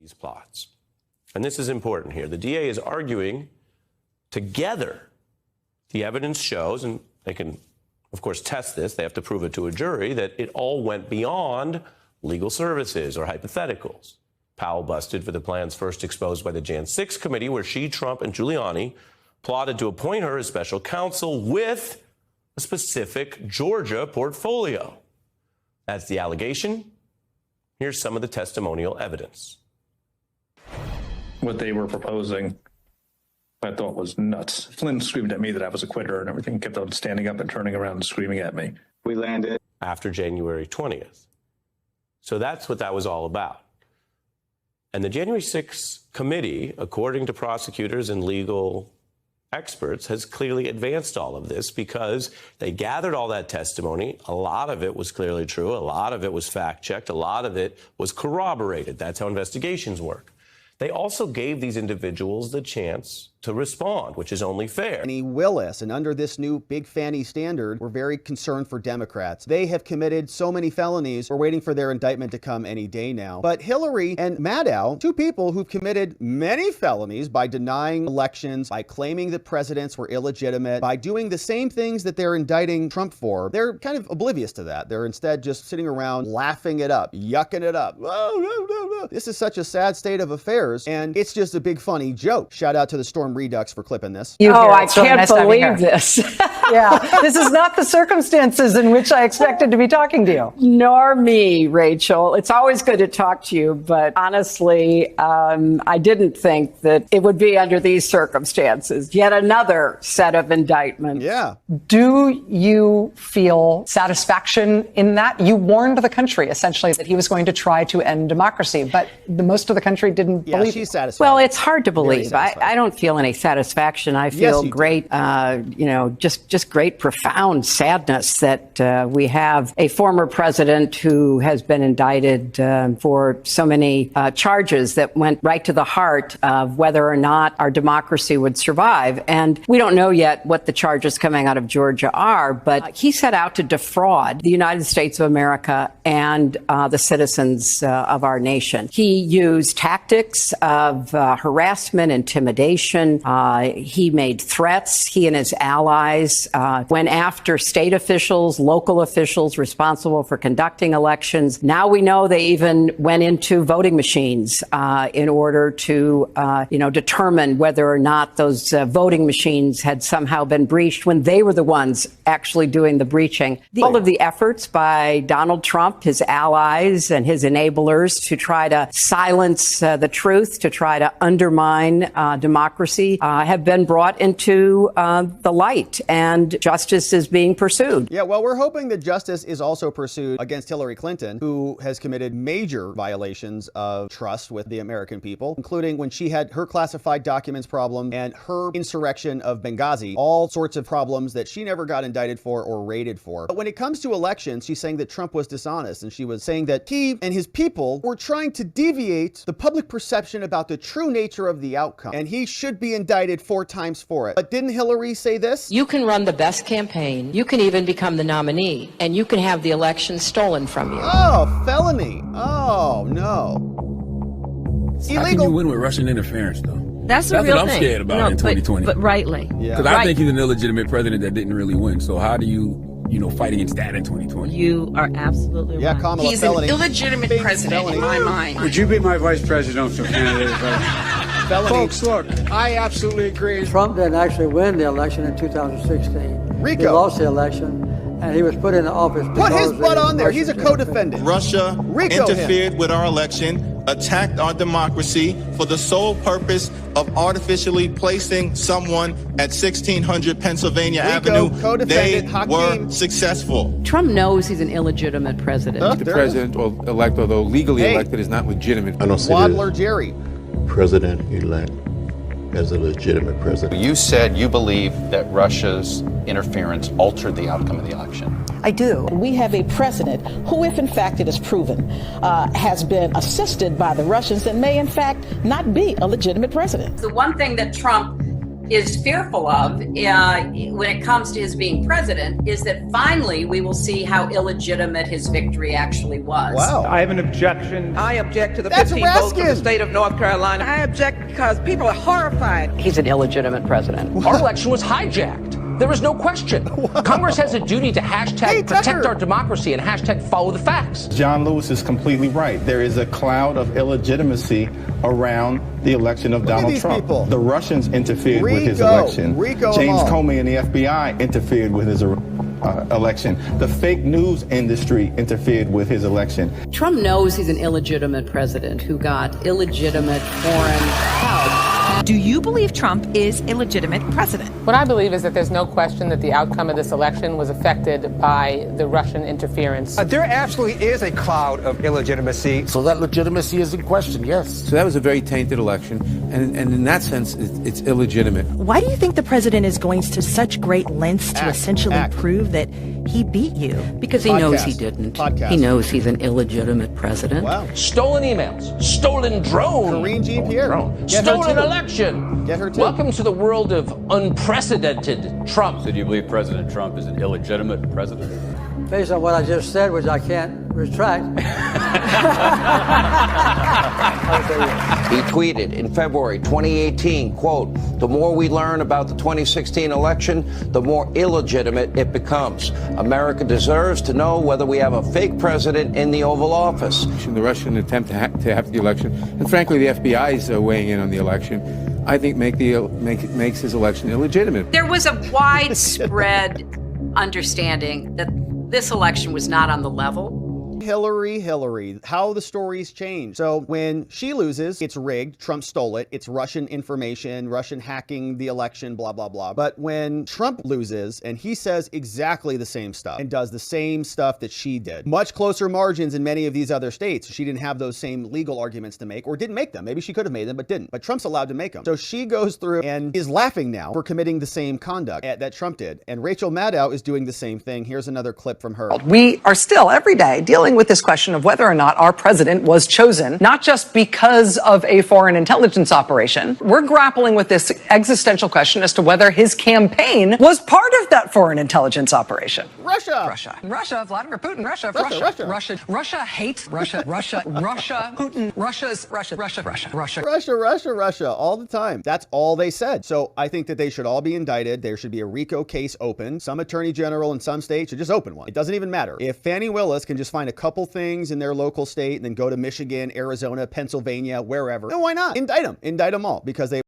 these plots. And this is important here. The DA is arguing together. The evidence shows, and they can, of course, test this. They have to prove it to a jury, that it all went beyond legal services or hypotheticals. Powell busted for the plans first exposed by the Jan 6 committee, where she, Trump, and Giuliani plotted to appoint her as special counsel with a specific Georgia portfolio. That's the allegation. Here's some of the testimonial evidence. What they were proposing, I thought was nuts. Flynn screamed at me that I was a quitter and everything, kept on standing up and turning around and screaming at me. We landed after January 20th. So that's what that was all about. And the January 6th committee, according to prosecutors and legal experts, has clearly advanced all of this because they gathered all that testimony. A lot of it was clearly true. A lot of it was fact-checked. A lot of it was corroborated. That's how investigations work. They also gave these individuals the chance to respond, which is only fair. Fanni Willis, and under this new big Fanni standard, we're very concerned for Democrats. They have committed so many felonies, we're waiting for their indictment to come any day now. But Hillary and Maddow, two people who've committed many felonies by denying elections, by claiming that presidents were illegitimate, by doing the same things that they're indicting Trump for, they're kind of oblivious to that. They're instead just sitting around laughing it up, yucking it up. This is such a sad state of affairs, and it's just a big funny joke. Shout out to the Storm Redux for clipping this. I can't believe this. Yeah, this is not the circumstances in which I expected to be talking to you. Nor me, Rachel. It's always good to talk to you, but honestly, I didn't think that it would be under these circumstances. Yet another set of indictments. Yeah. Do you feel satisfaction in that? You warned the country, essentially, that he was going to try to end democracy, but most of the country didn't believe she's it. satisfied. Well, it's hard to believe. I don't feel any satisfaction. I feel great, just great, profound sadness that we have a former president who has been indicted for so many charges that went right to the heart of whether or not our democracy would survive. And we don't know yet what the charges coming out of Georgia are, but he set out to defraud the United States of America and the citizens of our nation. He used tactics of harassment, intimidation. He made threats. He and his allies went after state officials, local officials responsible for conducting elections. Now we know they even went into voting machines in order to, determine whether or not those voting machines had somehow been breached when they were the ones actually doing the breaching. All of the efforts by Donald Trump, his allies, and his enablers to try to silence the truth, to try to undermine democracy, have been brought into the light, and justice is being pursued. Yeah, well, we're hoping that justice is also pursued against Hillary Clinton, who has committed major violations of trust with the American people, including when she had her classified documents problem and her insurrection of Benghazi, all sorts of problems that she never got indicted for or raided for. But when it comes to elections, she's saying that Trump was dishonest, and she was saying that he and his people were trying to deviate the public perception about the true nature of the outcome, and he should be indicted 4 times for it. But didn't Hillary say this? You can run the best campaign, you can even become the nominee, and you can have the election stolen from you. Oh, felony. Oh, no. Illegal. How can you win with Russian interference, though? That's what real I'm thing. scared about in 2020. But rightly. Because I think he's an illegitimate president that didn't really win. So how do you fight against that in 2020? You are absolutely right. Kamala, he's felony. an illegitimate president in my mind. Would you be my vice presidential candidate? Felony. Folks, look, I absolutely agree. Trump didn't actually win the election in 2016. Rico. He lost the election, and he was put into office. Put his butt on there. He's a co-defendant. Russia Rico interfered with our election, attacked our democracy for the sole purpose of artificially placing someone at 1600 Pennsylvania Avenue. They were successful. Trump knows he's an illegitimate president. The president-elect, although legally elected, is not legitimate. I don't see Waddler Jerry. President-elect as a legitimate president. You said you believe that Russia's interference altered the outcome of the election. I do. We have a president who, if in fact it is proven, has been assisted by the Russians and may in fact not be a legitimate president. The one thing that Trump is fearful of when it comes to his being president is that finally we will see how illegitimate his victory actually was. Wow. I have an objection. I object to the 15 votes of the state of North Carolina. I object because people are horrified. He's an illegitimate president. Our election was hijacked. There is no question. Congress has a duty to hashtag protect our democracy and hashtag follow the facts. John Lewis is completely right. There is a cloud of illegitimacy around the election of Donald Trump. People. The Russians interfered with his election. James Comey and the FBI interfered with his election. The fake news industry interfered with his election. Trump knows he's an illegitimate president who got illegitimate foreign help. Do you believe Trump is a legitimate president? What I believe is that there's no question that the outcome of this election was affected by the Russian interference. There absolutely is a cloud of illegitimacy. So that legitimacy is in question, yes. So that was a very tainted election, and in that sense, it's illegitimate. Why do you think the president is going to such great lengths to essentially prove that he beat you? Because he knows he didn't. He knows he's an illegitimate president. Wow. Stolen emails, stolen drone, Karine Jean-Pierre. stolen election. Get her too. Welcome to the world of unprecedented Trump. So do you believe President Trump is an illegitimate president? Based on what I just said, which I can't retract. He tweeted in February 2018, quote, "The more we learn about the 2016 election, the more illegitimate it becomes. America deserves to know whether we have a fake president in the Oval Office." The Russian attempt to have the election, and frankly, the FBI is weighing in on the election, I think makes his election illegitimate. There was a widespread understanding that this election was not on the level. Hillary, how the stories change. So when she loses, it's rigged, Trump stole it, it's Russian information, Russian hacking the election, blah, blah, blah. But when Trump loses and he says exactly the same stuff and does the same stuff that she did, much closer margins in many of these other states, she didn't have those same legal arguments to make or didn't make them. Maybe she could have made them, but didn't. But Trump's allowed to make them. So she goes through and is laughing now for committing the same conduct that Trump did. And Rachel Maddow is doing the same thing. Here's another clip from her. We are still every day dealing with this question of whether or not our president was chosen, not just because of a foreign intelligence operation. We're grappling with this existential question as to whether his campaign was part of that foreign intelligence operation. Russia, Vladimir Putin, Russia, hates Russia, Putin, Russia, all the time. That's all they said. So I think that they should all be indicted. There should be a Rico case open. Some attorney general in some states should just open one. It doesn't even matter. If Fanni Willis can just find a couple things in their local state and then go to Michigan, Arizona, Pennsylvania, wherever, then why not? Indict them all because they